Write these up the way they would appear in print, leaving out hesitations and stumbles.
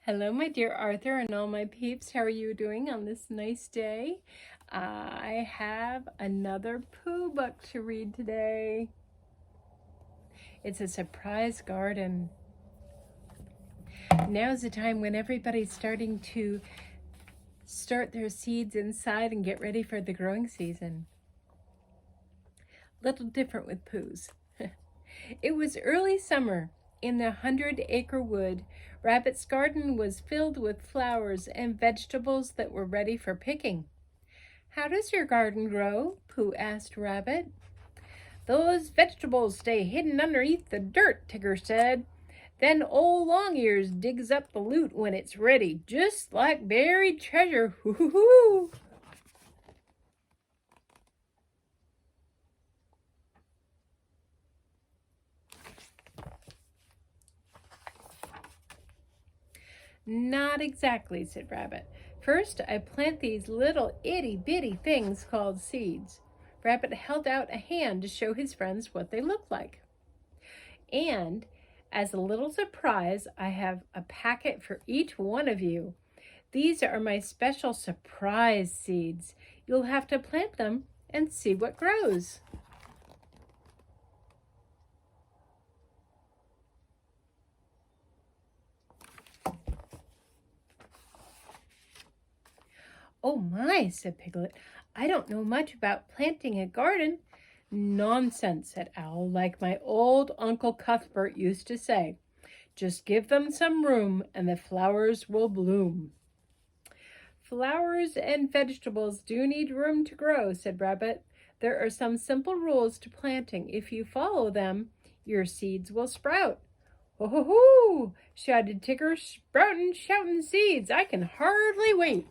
Hello, my dear Arthur and all my peeps. How are you doing on this nice day? I have another Pooh book to read today. It's a surprise garden. Now's the time when everybody's starting to start their seeds inside and get ready for the growing season. Little different with Pooh's. It was early summer. In the 100-acre wood, Rabbit's garden was filled with flowers and vegetables that were ready for picking. "How does your garden grow?" Pooh asked Rabbit. "Those vegetables stay hidden underneath the dirt," Tigger said. "Then old Long-Ears digs up the loot when it's ready, just like buried treasure. Hoo-hoo-hoo!" "Not exactly," said Rabbit. "First, I plant these little itty-bitty things called seeds." Rabbit held out a hand to show his friends what they looked like. "And as a little surprise, I have a packet for each one of you. These are my special surprise seeds. You'll have to plant them and see what grows." "Oh my," said Piglet. "I don't know much about planting a garden." "Nonsense," said Owl, "like my old Uncle Cuthbert used to say. Just give them some room and the flowers will bloom." "Flowers and vegetables do need room to grow," said Rabbit. "There are some simple rules to planting. If you follow them, your seeds will sprout." "Ho, ho, ho!" shouted Tigger. "Sproutin', shoutin' seeds! I can hardly wait."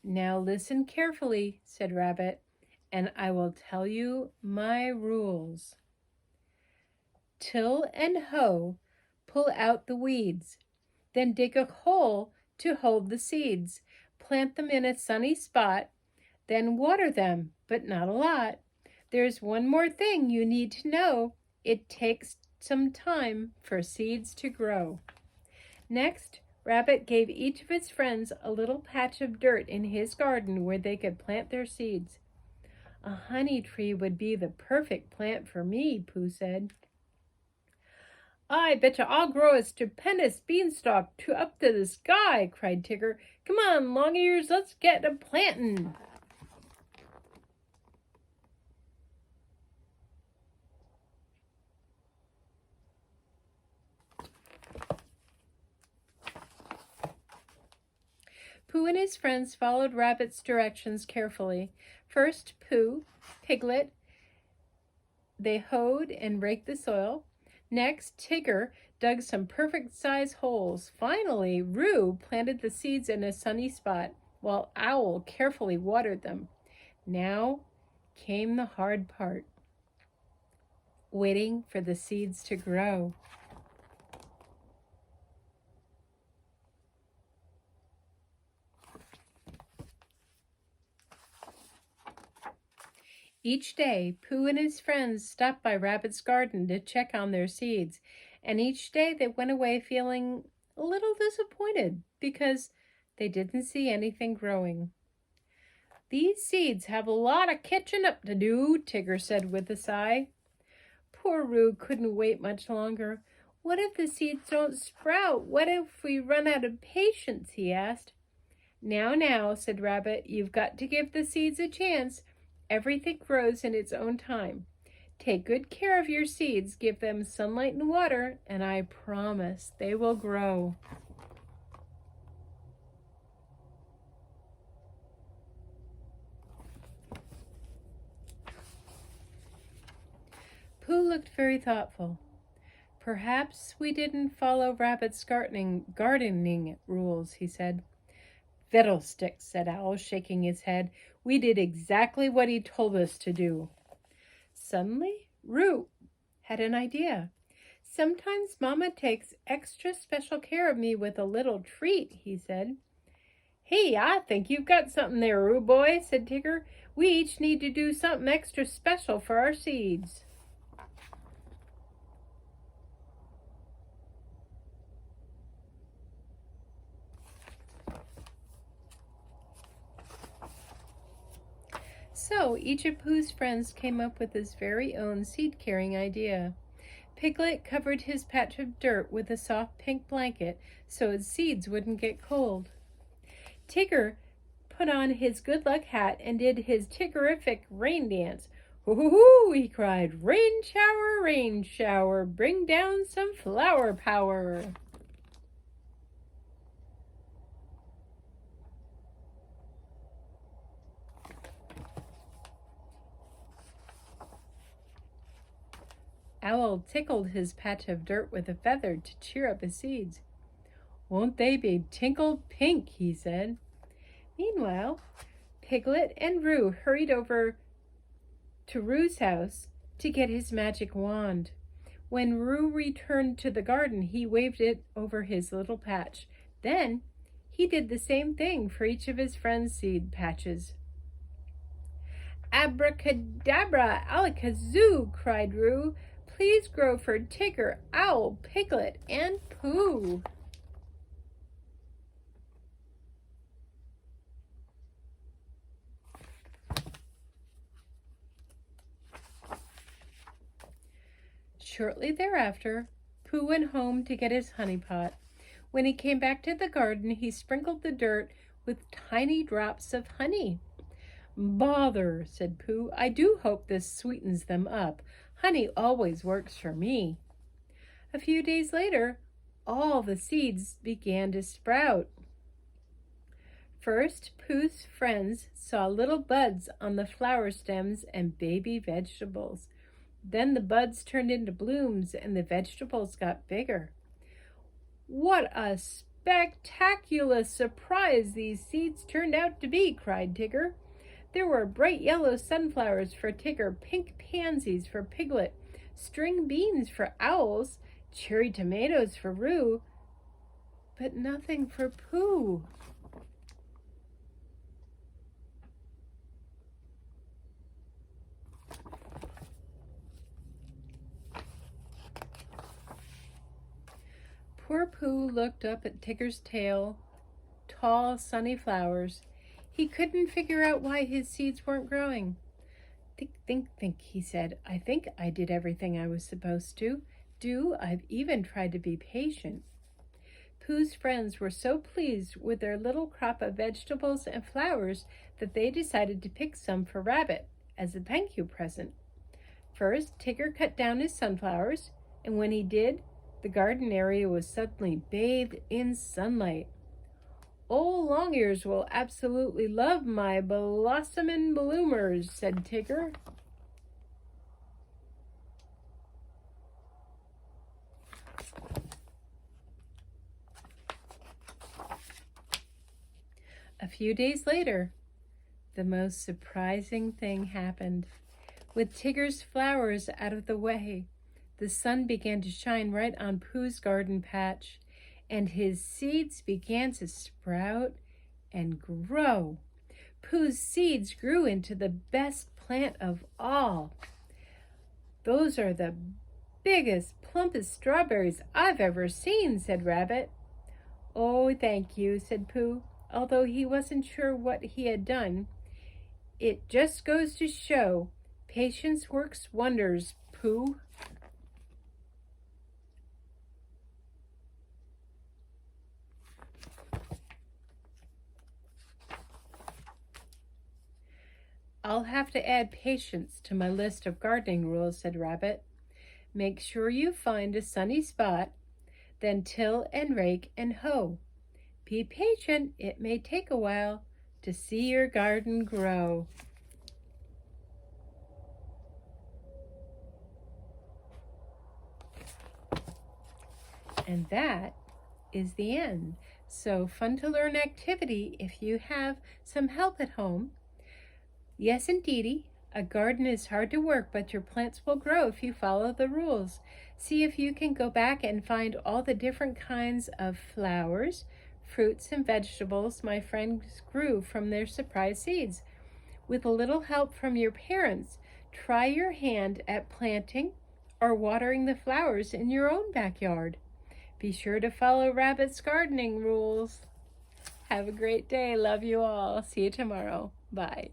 "Now listen carefully," said Rabbit, "and I will tell you my rules. Till and hoe, pull out the weeds. Then dig a hole to hold the seeds. Plant them in a sunny spot. Then water them, but not a lot. There's one more thing you need to know. It takes some time for seeds to grow." Next, Rabbit gave each of his friends a little patch of dirt in his garden where they could plant their seeds. "A honey tree would be the perfect plant for me," Pooh said. "I betcha I'll grow a stupendous beanstalk up to the sky," cried Tigger. "Come on, Long-Ears, let's get a plantin'." Pooh and his friends followed Rabbit's directions carefully. First, Pooh, Piglet, they hoed and raked the soil. Next, Tigger dug some perfect-size holes. Finally, Roo planted the seeds in a sunny spot, while Owl carefully watered them. Now came the hard part, waiting for the seeds to grow. Each day, Pooh and his friends stopped by Rabbit's garden to check on their seeds, and each day they went away feeling a little disappointed because they didn't see anything growing. "These seeds have a lot of catching up to do," Tigger said with a sigh. Poor Roo couldn't wait much longer. "What if the seeds don't sprout? What if we run out of patience?" he asked. Now," said Rabbit, "you've got to give the seeds a chance. Everything grows in its own time. Take good care of your seeds, give them sunlight and water, and I promise they will grow." Pooh looked very thoughtful. "Perhaps we didn't follow Rabbit's gardening rules," he said. "Fiddlesticks," said Owl, shaking his head. "We did exactly what he told us to do." Suddenly, Roo had an idea. "Sometimes Mama takes extra special care of me with a little treat," he said. Hey, I think you've got something there, Roo boy, said Tigger. We each need to do something extra special for our seeds. So each of Pooh's friends came up with his very own seed-carrying idea. Piglet covered his patch of dirt with a soft pink blanket so his seeds wouldn't get cold. Tigger put on his good luck hat and did his Tiggerific rain dance. "Hoo-hoo-hoo!" he cried. Rain shower, bring down some flower power." Owl tickled his patch of dirt with a feather to cheer up his seeds. "Won't they be tinkled pink?" he said. Meanwhile, Piglet and Roo hurried over to Roo's house to get his magic wand. When Roo returned to the garden, he waved it over his little patch. Then he did the same thing for each of his friends' seed patches. "Abracadabra, alakazoo!" cried Roo. "Please grow for Tigger, Owl, Piglet, and Pooh." Shortly thereafter, Pooh went home to get his honey pot. When he came back to the garden, he sprinkled the dirt with tiny drops of honey. "Bother," said Pooh. "I do hope this sweetens them up. Honey always works for me." A few days later, all the seeds began to sprout. First, Pooh's friends saw little buds on the flower stems and baby vegetables. Then the buds turned into blooms and the vegetables got bigger. "What a spectacular surprise these seeds turned out to be!" cried Tigger. There were bright yellow sunflowers for Tigger, pink pansies for Piglet, string beans for Owls, cherry tomatoes for Roo, but nothing for Pooh. Poor Pooh looked up at Tigger's tail, tall, sunny flowers. He couldn't figure out why his seeds weren't growing. Think, he said. "I think I did everything I was supposed to do. I've even tried to be patient." Pooh's friends were so pleased with their little crop of vegetables and flowers that they decided to pick some for Rabbit as a thank you present. First, Tigger cut down his sunflowers, and when he did, the garden area was suddenly bathed in sunlight. "Old Longears will absolutely love my blossomin' bloomers," said Tigger. A few days later, the most surprising thing happened. With Tigger's flowers out of the way, the sun began to shine right on Pooh's garden patch, and his seeds began to sprout and grow. Pooh's seeds grew into the best plant of all. "Those are the biggest, plumpest strawberries I've ever seen," said Rabbit. "Oh, thank you," said Pooh, although he wasn't sure what he had done. "It just goes to show patience works wonders, Pooh." "I'll have to add patience to my list of gardening rules," said Rabbit. "Make sure you find a sunny spot, then till and rake and hoe. Be patient, it may take a while to see your garden grow." And that is the end. So fun to learn activity if you have some help at home. Yes, indeedy, a garden is hard to work, but your plants will grow if you follow the rules. See if you can go back and find all the different kinds of flowers, Fruits and vegetables my friends grew from their surprise seeds. With a little help from your parents, try your hand at planting or watering the flowers in your own backyard. Be sure to follow Rabbit's gardening rules. Have a great day. Love you all. See you tomorrow. Bye.